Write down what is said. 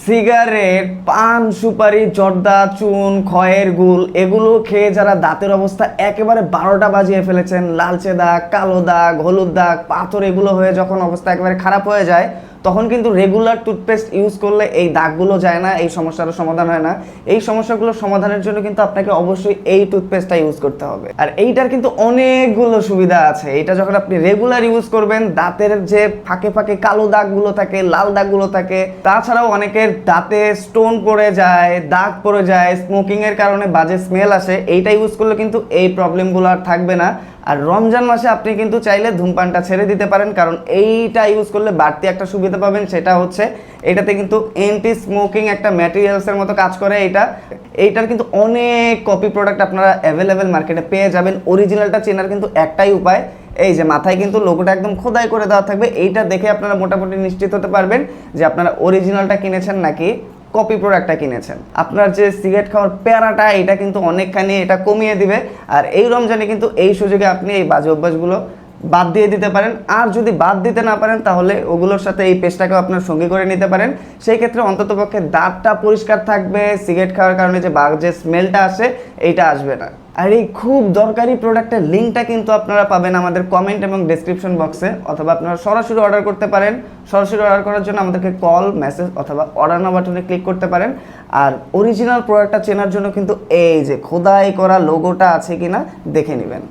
Cigarette, পান, সুপারি, জর্দা, চুন, খয়ের গুল এগুলো খেয়ে যারা দাঁতের অবস্থা একেবারে 12টা বাজিয়ে ফেলেছেন, লালচে দাগ, কালো দাগ, হলুদ দাগ, পাথর এগুলো হয়ে যখন অবস্থা একেবারে খারাপ হয়ে যায়, তখন কিন্তু রেগুলার টুথপেস্ট ইউজ করলে এই দাগগুলো যায় না, এই সমস্যার সমাধান হয় না। এই সমস্যাগুলো সমাধানের জন্য কিন্তু আপনাকে অবশ্যই এই টুথপেস্টটা ইউজ করতে হবে। আর এইটার কিন্তু অনেকগুলো সুবিধা আছে। এটা যখন আপনি রেগুলার ইউজ করবেন, দাঁতের যে ফাঁকে ফাঁকে কালো দাগগুলো থাকে, লাল দাগগুলো থাকে, তাছাড়াও অনেকের দাঁতে স্টোন পড়ে যায়, দাগ পড়ে যায়, স্মোকিং এর কারণে বাজে স্মেল আসে, এইটা ইউজ করলে কিন্তু এই প্রবলেমগুলো আর থাকবে না। আর রমজান মাসে আপনি কিন্তু চাইলে ধূমপানটা ছেড়ে দিতে পারেন, কারণ এইটা ইউজ করলে বাড়তি একটা সুবিধা পাবেন, সেটা হচ্ছে এটাতে কিন্তু অ্যান্টি স্মোকিং একটা ম্যাটেরিয়ালসের মতো কাজ করে। এইটার কিন্তু অনেক কপি প্রোডাক্ট আপনারা অ্যাভেলেবেল মার্কেটে পেয়ে যাবেন। অরিজিনালটা চেনার কিন্তু একটাই উপায়, এই যে মাথায় কিন্তু লোগোটা একদম খোদাই করে দেওয়া থাকবে, এইটা দেখে আপনারা মোটামুটি নিশ্চিত হতে পারবেন যে আপনারা অরিজিনালটা কিনেছেন নাকি কপি প্রোডাক্টটা কিনেছেন। আপনার যে সিগারেট খাওয়ার প্যারাটা এটা কিন্তু অনেকখানি এটা কমিয়ে দিবে। আর এই রমজানে কিন্তু এই সুযোগে আপনি এই বাজে অভ্যাসগুলো বাদ দিয়ে দিতে পারেন। আর যদি বাদ দিতে না পারেন তাহলে ওগুলোর সাথে এই পেস্টটাকেও আপনার সঙ্গী করে নিতে পারেন। সেই ক্ষেত্রে অন্ততপক্ষে দাঁতটা পরিষ্কার থাকবে, সিগারেট খাওয়ার কারণে যে বাজে স্মেলটা আসে এইটা আসবে না। আর এই খুব দরকারি প্রোডাক্টের লিঙ্কটা কিন্তু আপনারা পাবেন আমাদের কমেন্ট এবং ডেসক্রিপশন বক্সে, অথবা আপনারা সরাসরি অর্ডার করতে পারেন। সরাসরি অর্ডার করার জন্য আমাদেরকে কল, মেসেজ অথবা অর্ডার নাও বাটনে ক্লিক করতে পারেন। আর অরিজিনাল প্রোডাক্টটা চেনার জন্য কিন্তু এই যে খোদাই করা লোগোটা আছে কিনা দেখে নেবেন।